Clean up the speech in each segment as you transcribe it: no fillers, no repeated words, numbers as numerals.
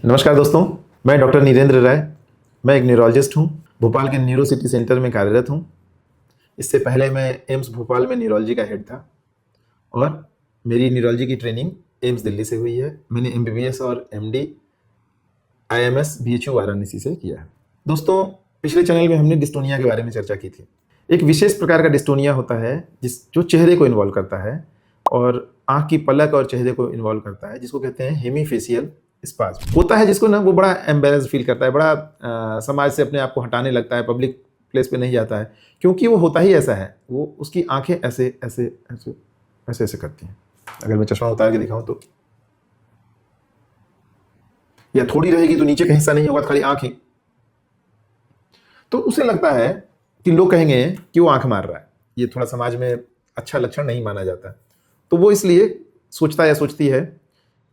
नमस्कार दोस्तों, मैं डॉक्टर नीरेंद्र राय। मैं एक न्यूरोलॉजिस्ट हूँ। भोपाल के न्यूरो सिटी सेंटर में कार्यरत हूँ। इससे पहले मैं एम्स भोपाल में न्यूरोलॉजी का हेड था और मेरी न्यूरोलॉजी की ट्रेनिंग एम्स दिल्ली से हुई है। मैंने एमबीबीएस और एमडी आईएमएस बीएचयू वाराणसी से किया है। दोस्तों, पिछले चैनल में हमने डिस्टोनिया के बारे में चर्चा की थी। एक विशेष प्रकार का डिस्टोनिया होता है जो चेहरे को इन्वॉल्व करता है और आँख की पलक और चेहरे को इन्वॉल्व करता है, जिसको कहते हैं हेमीफेशियल स्पाज्म। होता है जिसको ना वो बड़ा एम्बेरस फील करता है, बड़ा समाज से अपने आप को हटाने लगता है, पब्लिक प्लेस पे नहीं जाता है, क्योंकि वो होता ही ऐसा है। वो उसकी आंखें ऐसे ऐसे ऐसे ऐसे ऐसे करती हैं। अगर मैं चश्मा उतार के दिखाऊं तो, या थोड़ी रहेगी तो नीचे का हिस्सा नहीं होगा, खाली आंखें। तो उसे लगता है कि लोग कहेंगे कि वो आंख मार रहा है। ये थोड़ा समाज में अच्छा लक्षण नहीं माना जाता। तो वो इसलिए सोचता या सोचती है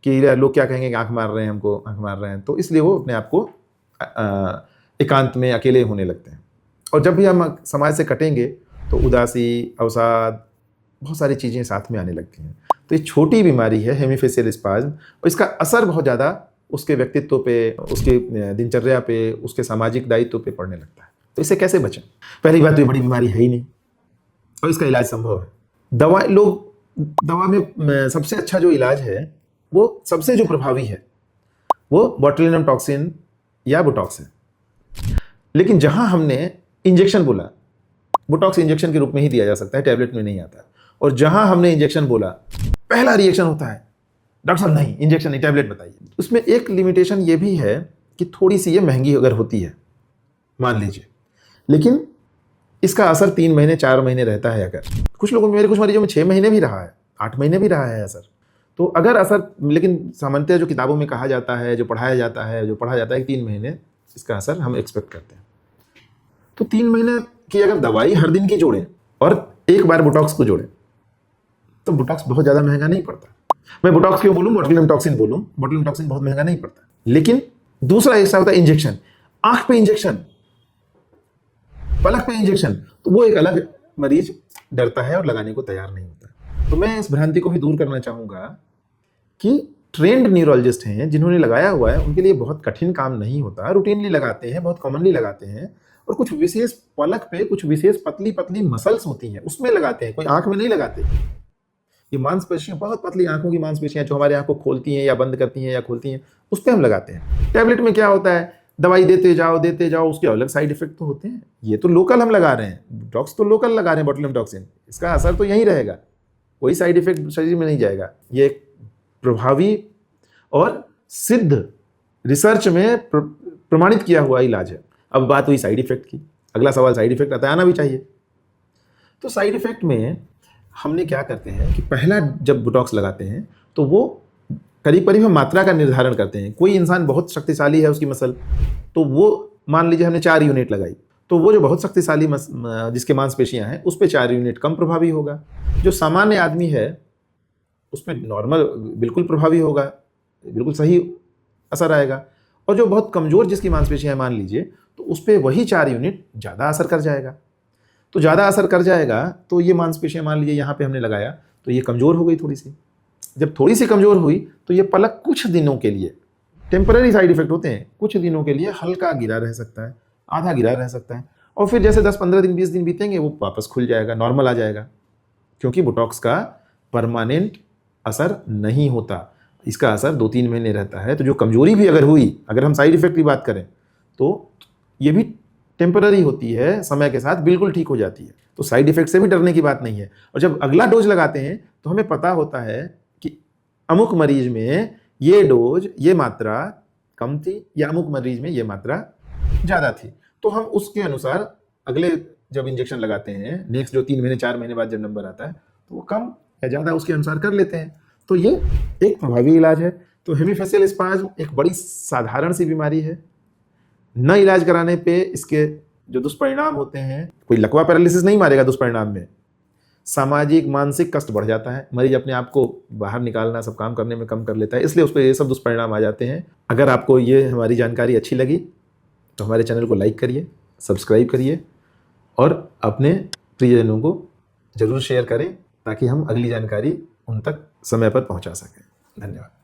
कि लोग क्या कहेंगे कि आंख मार रहे हैं, हमको आंख मार रहे हैं। तो इसलिए वो अपने आप को एकांत में अकेले होने लगते हैं। और जब भी हम समाज से कटेंगे तो उदासी, अवसाद, बहुत सारी चीज़ें साथ में आने लगती हैं। तो ये छोटी बीमारी है हेमीफेशियल स्पाज्म, और इसका असर बहुत ज़्यादा उसके व्यक्तित्व पे, उसके दिनचर्या पे, उसके सामाजिक दायित्व पे पड़ने लगता है। तो इससे कैसे बचें? पहली बात तो ये बड़ी बीमारी है ही नहीं और इसका इलाज संभव है। दवा में सबसे अच्छा जो इलाज है, वो सबसे जो प्रभावी है, वो बोtulinum टॉक्सिन या बोटॉक्स है। लेकिन जहां हमने इंजेक्शन बोला, बोटॉक्स इंजेक्शन के रूप में ही दिया जा सकता है, टैबलेट में नहीं आता। और जहां हमने इंजेक्शन बोला, पहला रिएक्शन होता है, डॉक्टर साहब नहीं, इंजेक्शन नहीं, टैबलेट बताइए। उसमें एक लिमिटेशन ये भी है कि थोड़ी सी ये महंगी अगर होती है, मान लीजिए, लेकिन इसका असर 3 महीने 4 महीने रहता है। अगर कुछ लोगों में, मेरे कुछ मरीजों में 6 महीने भी रहा है, 8 महीने भी रहा है असर। तो अगर असर, लेकिन सामान्यतः जो किताबों में कहा जाता है, जो पढ़ा जाता है 3 महीने इसका असर हम एक्सपेक्ट करते हैं। तो 3 महीने की अगर दवाई हर दिन की जोड़ें और एक बार बोटॉक्स को जोड़ें, तो बोटॉक्स बहुत ज़्यादा महंगा नहीं पड़ता। मैं बोटॉक्स क्यों बोलूँ, बोtulinum टॉक्सिन बोलूँ, बोtulinum टॉक्सिन बहुत महंगा नहीं पड़ता। लेकिन दूसरा ऐसा होता है इंजेक्शन, आंख पे इंजेक्शन, पलक पे इंजेक्शन, तो वो एक अलग मरीज डरता है और लगाने को तैयार नहीं होता। तो मैं इस भ्रांति को भी दूर करना चाहूँगा कि ट्रेंड न्यूरोलॉजिस्ट हैं जिन्होंने लगाया हुआ है, उनके लिए बहुत कठिन काम नहीं होता। रूटीनली लगाते हैं, बहुत कॉमनली लगाते हैं, और कुछ विशेष पलक पे कुछ विशेष पतली पतली मसल्स होती हैं, उसमें लगाते हैं, कोई आंख में नहीं लगाते। ये मांसपेशियां, बहुत पतली आंखों की मांसपेशियां जो हमारे आंख को खोलती हैं या बंद करती हैं या खोलती हैं, उस पर हम लगाते हैं। टैबलेट में क्या होता है, दवाई देते जाओ, उसके अलग साइड इफेक्ट तो होते हैं। ये तो लोकल हम लगा रहे हैं, डॉक्स तो लोकल लगा रहे हैं बोtulinum टॉक्सिन, इसका असर तो यहीं रहेगा, कोई साइड इफेक्ट शरीर में नहीं जाएगा। ये एक प्रभावी और सिद्ध रिसर्च में प्रमाणित किया हुआ इलाज है। अब बात हुई साइड इफेक्ट की, अगला सवाल साइड इफेक्ट आता है, आना भी चाहिए। तो साइड इफेक्ट में हमने क्या करते हैं कि पहला जब बोटॉक्स लगाते हैं तो वो करीब करीब हम मात्रा का निर्धारण करते हैं। कोई इंसान बहुत शक्तिशाली है उसकी मसल, तो वो मान लीजिए हमने 4 यूनिट लगाई, तो वो जो बहुत शक्तिशाली जिसके मांसपेशियां हैं उस पर 4 यूनिट कम प्रभावी होगा। जो सामान्य आदमी है उस पर नॉर्मल बिल्कुल प्रभावी होगा, बिल्कुल सही असर आएगा। और जो बहुत कमज़ोर जिसकी मांसपेशियां मान लीजिए, तो उस पर वही 4 यूनिट ज़्यादा असर कर जाएगा। तो ज़्यादा असर कर जाएगा तो ये मांसपेशियां मान लीजिए यहाँ पे हमने लगाया तो ये कमज़ोर हो गई थोड़ी सी। जब थोड़ी सी कमज़ोर हुई तो ये पलक कुछ दिनों के लिए, टेम्पररी साइड इफेक्ट होते हैं, कुछ दिनों के लिए हल्का गिरा रह सकता है, आधा गिरा रह सकता है, और फिर जैसे 10-15 दिन 20 दिन बीतेंगे वो वापस खुल जाएगा, नॉर्मल आ जाएगा। क्योंकि बोटॉक्स का परमानेंट असर नहीं होता, इसका असर 2-3 महीने रहता है। तो जो कमजोरी भी अगर हुई, अगर हम साइड इफेक्ट की बात करें, तो ये भी टेम्पररी होती है, समय के साथ बिल्कुल ठीक हो जाती है। तो साइड इफेक्ट से भी डरने की बात नहीं है। और जब अगला डोज लगाते हैं तो हमें पता होता है कि अमुक मरीज में ये डोज, ये मात्रा कम थी, या अमुक मरीज में ये मात्रा ज़्यादा थी। तो हम उसके अनुसार अगले जब इंजेक्शन लगाते हैं, नेक्स्ट जो 3 महीने 4 महीने बाद जब नंबर आता है, तो वो कम या ज़्यादा उसके अनुसार कर लेते हैं। तो ये एक प्रभावी इलाज है। तो हेमीफेशियल स्पाज्म एक बड़ी साधारण सी बीमारी है। न इलाज कराने पे इसके जो दुष्परिणाम होते हैं, कोई लकवा पैरालिसिस नहीं मारेगा दुष्परिणाम में, सामाजिक मानसिक कष्ट बढ़ जाता है, मरीज अपने आप को बाहर निकालना, सब काम करने में कम कर लेता है, इसलिए उस पर ये सब दुष्परिणाम आ जाते हैं। अगर आपको ये हमारी जानकारी अच्छी लगी तो हमारे चैनल को लाइक करिए, सब्सक्राइब करिए और अपने प्रियजनों को जरूर शेयर करें, ताकि हम अगली जानकारी उन तक समय पर पहुंचा सकें। धन्यवाद।